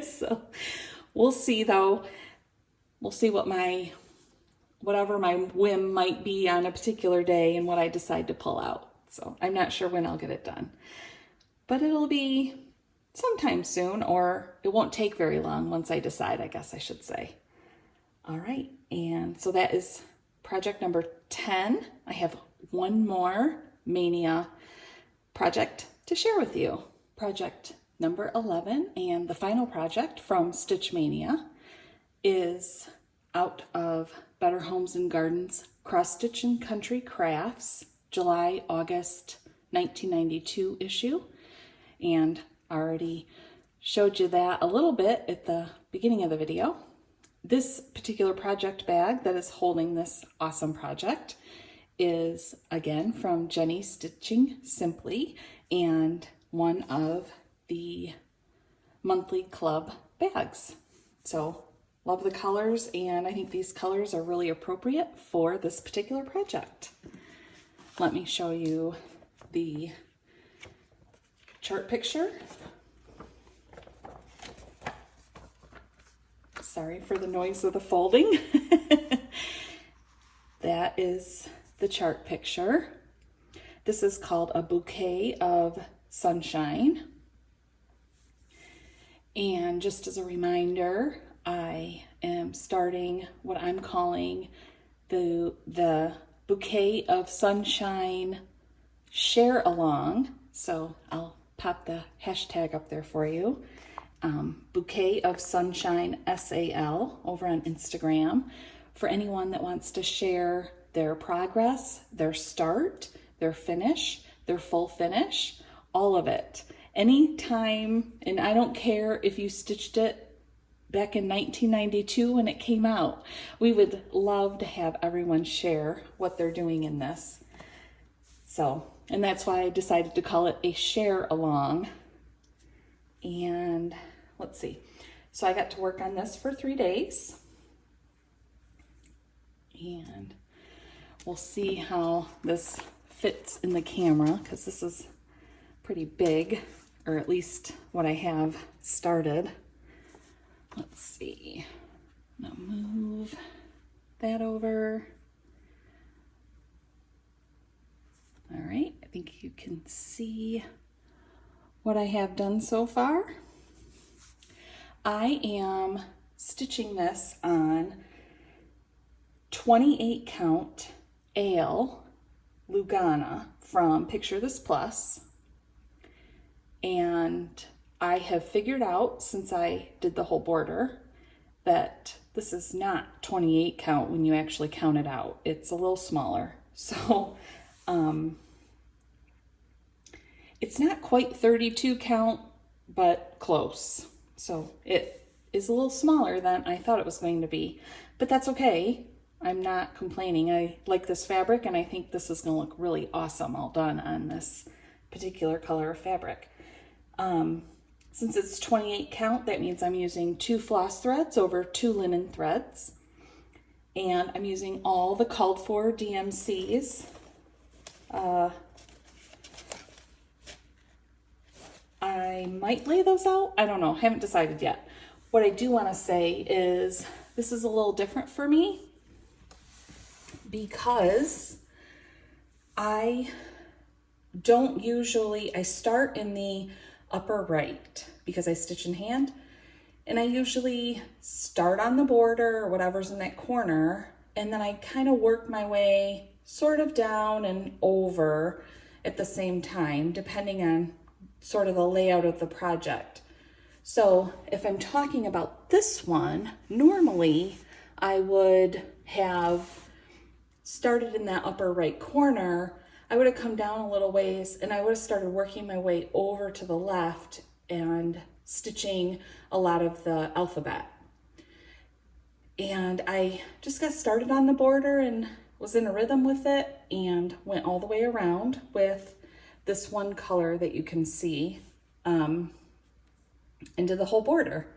So we'll see though. We'll see what whatever my whim might be on a particular day and what I decide to pull out. So I'm not sure when I'll get it done, but it'll be sometime soon, or it won't take very long once I decide, I guess I should say. All right, and so that is project number 10. I have one more Mania project to share with you. Project number 11, and the final project from StitchMaynia, is out of Better Homes and Gardens Cross Stitch and Country Crafts July-August 1992 issue. And I already showed you that a little bit at the beginning of the video. This particular project bag that is holding this awesome project is again from Jenni Stitching Simply, and one of the monthly club bags. So love the colors, and I think these colors are really appropriate for this particular project. Let me show you the chart picture. Sorry for the noise of the folding. That is the chart picture. This is called a Bouquet of Sunshine. And just as a reminder, I am starting what I'm calling the Bouquet of Sunshine Share Along. So I'll pop the hashtag up there for you. Bouquet of Sunshine SAL over on Instagram, for anyone that wants to share their progress, their start, their finish, their full finish, all of it. Anytime, and I don't care if you stitched it back in 1992 when it came out. We would love to have everyone share what they're doing in this. So, and that's why I decided to call it a share along. And let's see. So I got to work on this for 3 days. And we'll see how this fits in the camera, because this is pretty big, or at least what I have started. Let's see. I'm gonna move that over. All right, I think you can see what I have done so far. I am stitching this on 28 count Ale Lugana from Picture This Plus. And I have figured out, since I did the whole border, that this is not 28 count when you actually count it out. It's a little smaller. So it's not quite 32 count, but close. So it is a little smaller than I thought it was going to be, but that's okay. I'm not complaining. I like this fabric and I think this is gonna look really awesome all done on this particular color of fabric. Since it's 28 count, that means I'm using 2 floss threads over 2 linen threads. And I'm using all the called for DMCs. I might lay those out. I don't know. I haven't decided yet. What I do want to say is this is a little different for me because I don't usually, I start in the upper right because I stitch in hand, and I usually start on the border or whatever's in that corner, and then I kind of work my way sort of down and over at the same time, depending on sort of the layout of the project. So if I'm talking about this one, normally I would have started in that upper right corner. I would have come down a little ways and I would have started working my way over to the left and stitching a lot of the alphabet. And I just got started on the border and was in a rhythm with it and went all the way around with this one color that you can see into the whole border,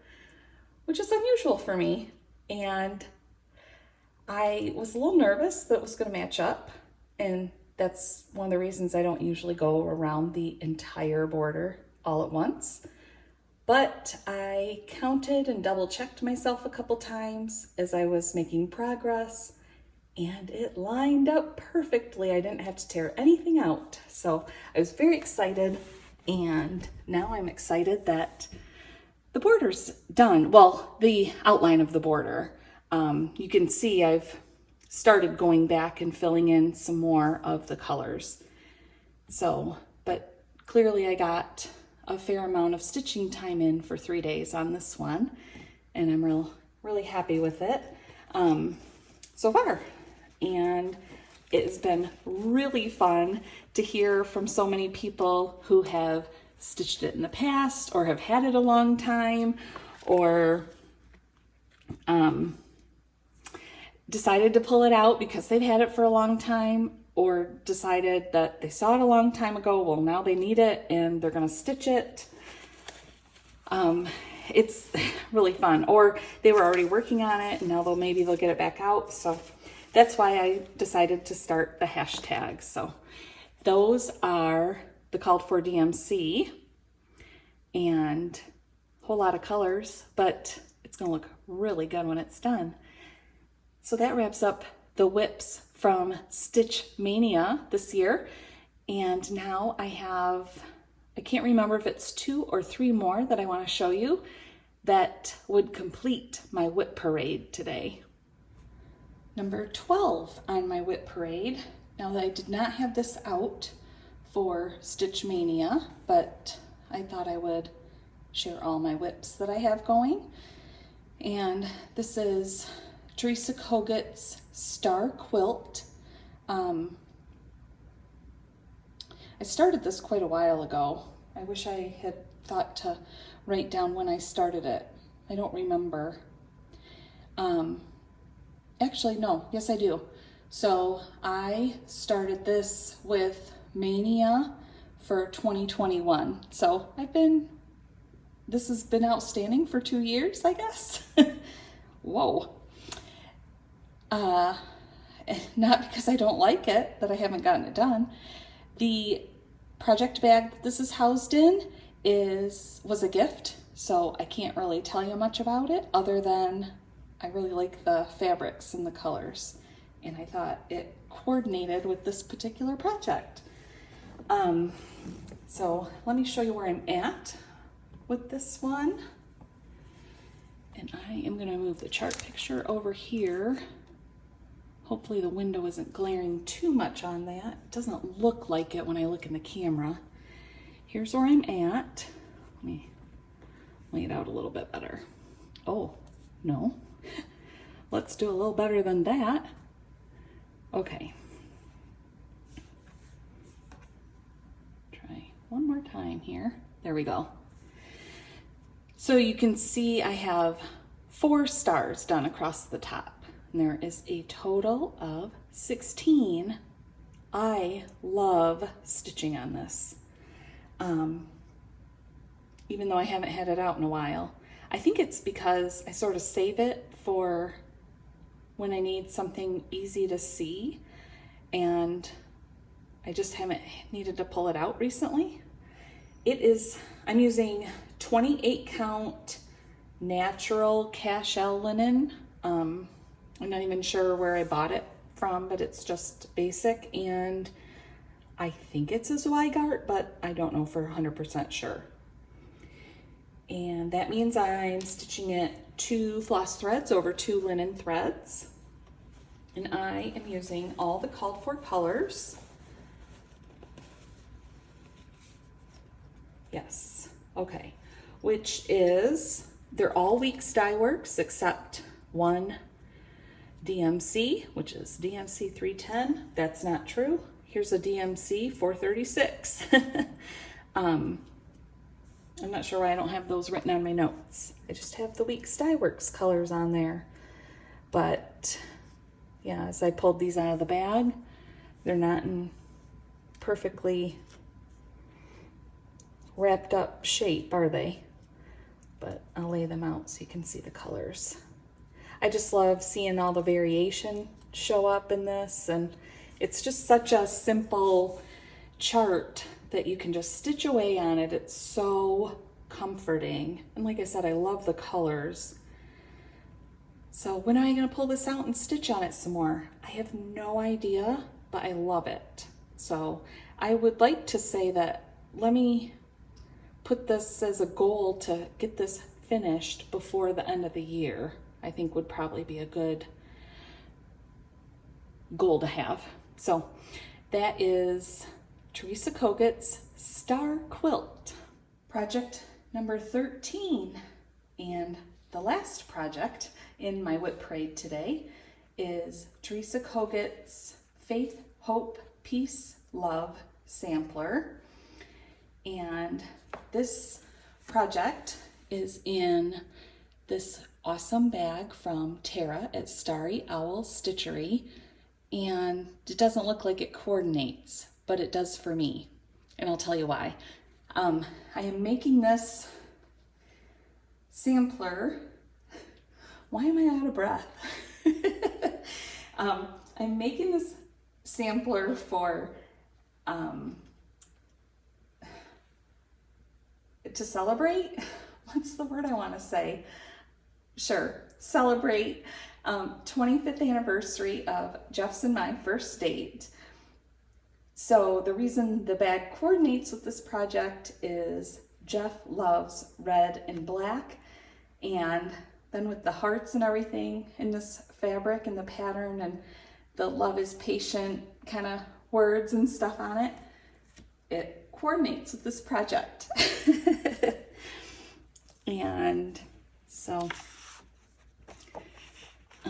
which is unusual for me. And I was a little nervous that it was going to match up, and that's one of the reasons I don't usually go around the entire border all at once. But I counted and double checked myself a couple times as I was making progress, and it lined up perfectly. I didn't have to tear anything out. So I was very excited, and now I'm excited that the border's done. Well, the outline of the border. You can see I've started going back and filling in some more of the colors. So, but clearly I got a fair amount of stitching time in for 3 days on this one, and I'm really happy with it so far. And it has been really fun to hear from so many people who have stitched it in the past or have had it a long time, or decided to pull it out because they've had it for a long time, or decided that they saw it a long time ago. Well, now they need it and they're gonna stitch it. It's really fun. Or they were already working on it and now maybe they'll get it back out. So that's why I decided to start the hashtags. So those are the called for DMC, and a whole lot of colors, but it's gonna look really good when it's done. So that wraps up the WIPs from StitchMaynia this year. And now I can't remember if it's 2 or 3 more that I want to show you that would complete my WIP Parade today. Number 12 on my WIP Parade. Now that I did not have this out for StitchMaynia, but I thought I would share all my WIPs that I have going. And this is Teresa Koget's Star Quilt. I started this quite a while ago. I wish I had thought to write down when I started it. I don't remember. Actually, no, yes I do. So I started this with Mania for 2021. So this has been outstanding for 2 years, I guess. Whoa. Not because I don't like it, that I haven't gotten it done. The project bag that this is housed in was a gift, so I can't really tell you much about it other than I really like the fabrics and the colors, and I thought it coordinated with this particular project. So let me show you where I'm at with this one. And I am going to move the chart picture over here. Hopefully the window isn't glaring too much on that. It doesn't look like it when I look in the camera. Here's where I'm at. Let me lay it out a little bit better. Oh, no. Let's do a little better than that. Okay. Try one more time here. There we go. So you can see I have 4 stars done across the top. And there is a total of 16. I love stitching on this. Even though I haven't had it out in a while. I think it's because I sort of save it for when I need something easy to see, and I just haven't needed to pull it out recently. I'm using 28 count natural cashel linen. I'm not even sure where I bought it from, but it's just basic, and I think it's a Zweigart, but I don't know for 100% sure. And that means I'm stitching it 2 floss threads over 2 linen threads. And I am using all the called for colors. Yes, okay. Which is, they're all Weeks Dye Works except one DMC, which is DMC 310. That's not true. Here's a DMC 436. I'm not sure why I don't have those written on my notes. I just have the Weeks Dye Works colors on there. But yeah, as I pulled these out of the bag, they're not in perfectly wrapped up shape, are they? But I'll lay them out so you can see the colors. I just love seeing all the variation show up in this, and it's just such a simple chart that you can just stitch away on it. It's so comforting. And like I said, I love the colors. So when am I gonna pull this out and stitch on it some more? I have no idea, but I love it. So I would like to say that, let me put this as a goal to get this finished before the end of the year. I think would probably be a good goal to have. So that is Teresa Koget's Star Quilt. Project number 13, and the last project in my WIP Parade today is Teresa Koget's Faith, Hope, Peace, Love Sampler. And this project is in this awesome bag from Tara at starryowlstitchery, and it doesn't look like it coordinates, but it does for me, and I'll tell you why. I am making this sampler. Why am I out of breath? I'm making this sampler for to celebrate. What's the word I want to say? Sure, celebrate 25th anniversary of Jeff's and my first date. So the reason the bag coordinates with this project is Jeff loves red and black, and then with the hearts and everything in this fabric and the pattern and the love is patient kind of words and stuff on it, it coordinates with this project. And so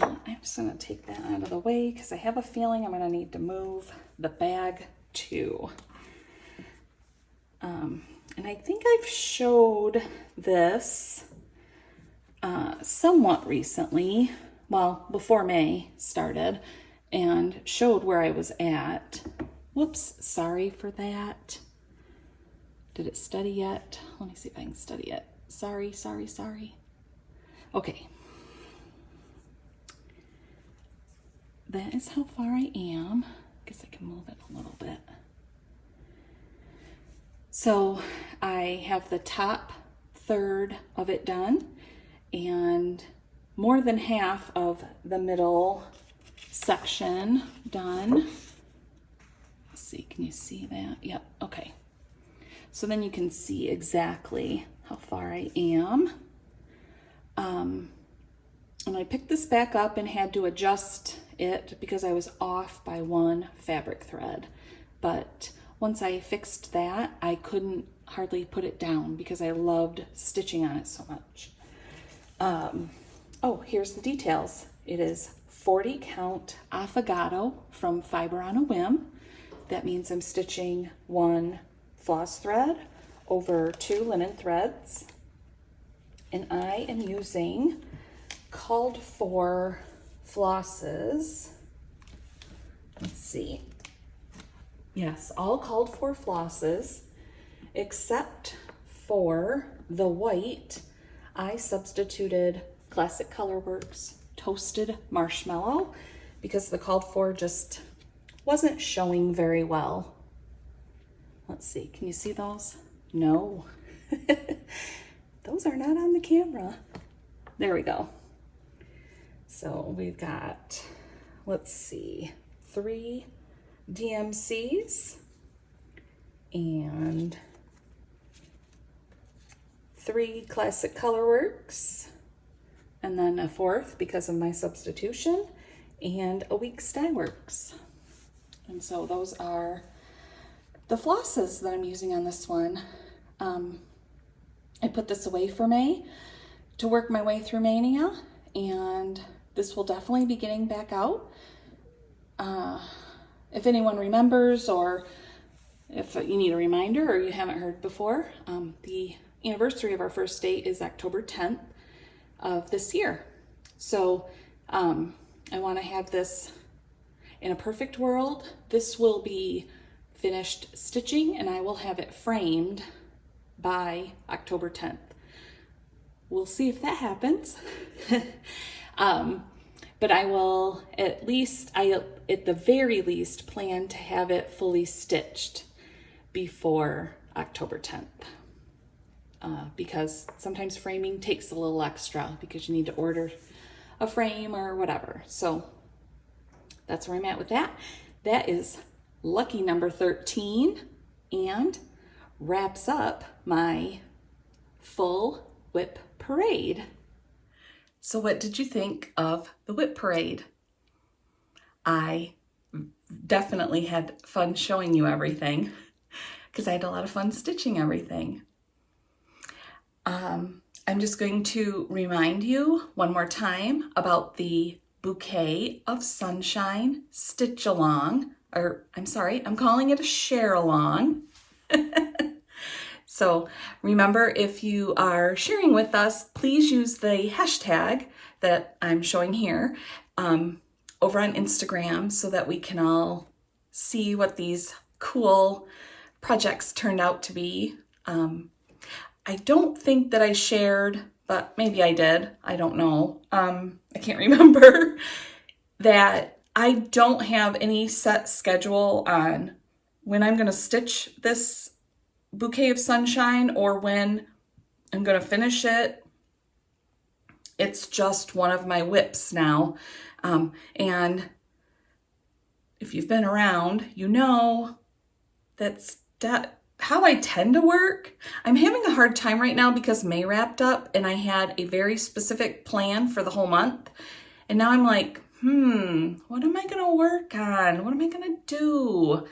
I'm just going to take that out of the way because I have a feeling I'm going to need to move the bag too. And I think I've showed this somewhat recently, well, before May started, and showed where I was at. Whoops, sorry for that. Did it study yet? Let me see if I can study it. Sorry. Okay. That is how far I am. Guess I can move it a little bit. So I have the top third of it done and more than half of the middle section done. see, can you see that? Yep, okay. So then you can see exactly how far I am. And I picked this back up and had to adjust it because I was off by one fabric thread. But once I fixed that, I couldn't hardly put it down because I loved stitching on it so much. Oh, here's the details. It is 40 count affogato from Fiber on a Whim. That means I'm stitching one floss thread over 2 linen threads. And I am using called for flosses. Let's see. Yes, all called for flosses, except for the white. I substituted Classic Colorworks Toasted Marshmallow because the called for just wasn't showing very well. Let's see, can you see those? No. Those are not on the camera. There we go. So we've got, let's see, 3 DMCs and 3 Classic Colorworks, and then a 4th because of my substitution, and a week Styleworks. And so those are the flosses that I'm using on this one. I put this away for May to work my way through Mania, and this will definitely be getting back out. If anyone remembers, or if you need a reminder or you haven't heard before, the anniversary of our first date is October 10th of this year. So I want to have this in a perfect world. This will be finished stitching and I will have it framed by October 10th. We'll see if that happens. But I will at the very least plan to have it fully stitched before October 10th. Because sometimes framing takes a little extra because you need to order a frame or whatever. So that's where I'm at with that. That is lucky number 13 and wraps up my full WIP Parade. So what did you think of the WIP Parade? I definitely had fun showing you everything because I had a lot of fun stitching everything. I'm just going to remind you one more time about the Bouquet of Sunshine Stitch Along, or I'm sorry, I'm calling it a share along. So remember, if you are sharing with us, please use the hashtag that I'm showing here over on Instagram so that we can all see what these cool projects turned out to be. I don't think that I shared, but maybe I did. I don't know. I can't remember that I don't have any set schedule on when I'm going to stitch this Bouquet of Sunshine or when I'm going to finish it. It's just one of my WIPs now. And if you've been around, you know that's how I tend to work. I'm having a hard time right now because May wrapped up and I had a very specific plan for the whole month. And now I'm like, what am I going to work on? What am I going to do?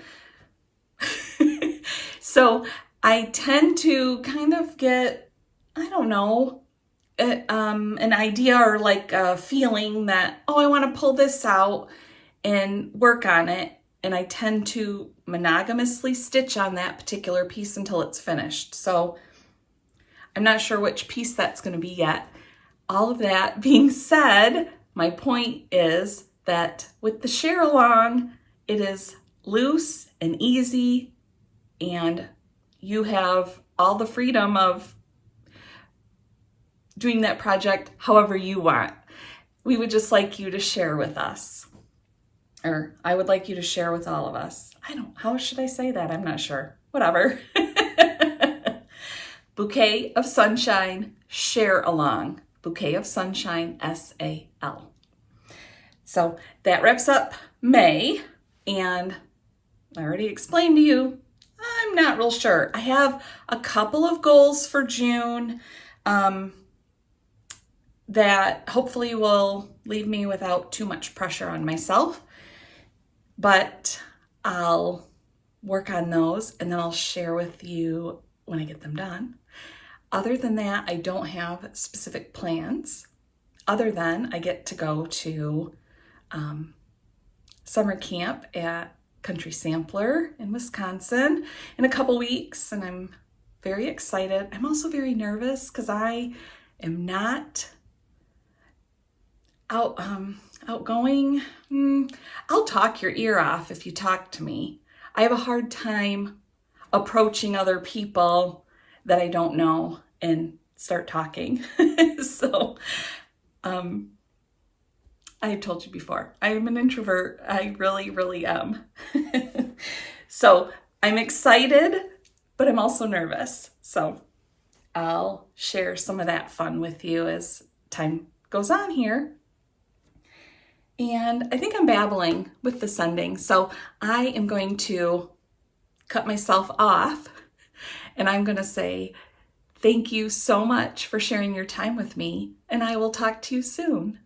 So I tend to kind of get, I don't know, an idea or like a feeling that, oh, I want to pull this out and work on it. And I tend to monogamously stitch on that particular piece until it's finished. So I'm not sure which piece that's going to be yet. All of that being said, my point is that with the share along, it is loose and easy, and you have all the freedom of doing that project however you want. We would just like you to share with us. Or I would like you to share with all of us. How should I say that? I'm not sure. Whatever. Bouquet of Sunshine, share along. Bouquet of Sunshine, SAL. So that wraps up May, and I already explained to you, I'm not real sure. I have a couple of goals for June that hopefully will leave me without too much pressure on myself, but I'll work on those and then I'll share with you when I get them done. Other than that, I don't have specific plans other than I get to go to summer camp at Country Sampler in Wisconsin in a couple weeks, and I'm very excited. I'm also very nervous because I am not outgoing. I'll talk your ear off if you talk to me. I have a hard time approaching other people that I don't know and start talking. So, I've told you before, I'm an introvert. I really, really am. So I'm excited, but I'm also nervous. So I'll share some of that fun with you as time goes on here. And I think I'm babbling with the sending. So I am going to cut myself off and I'm going to say, thank you so much for sharing your time with me, and I will talk to you soon.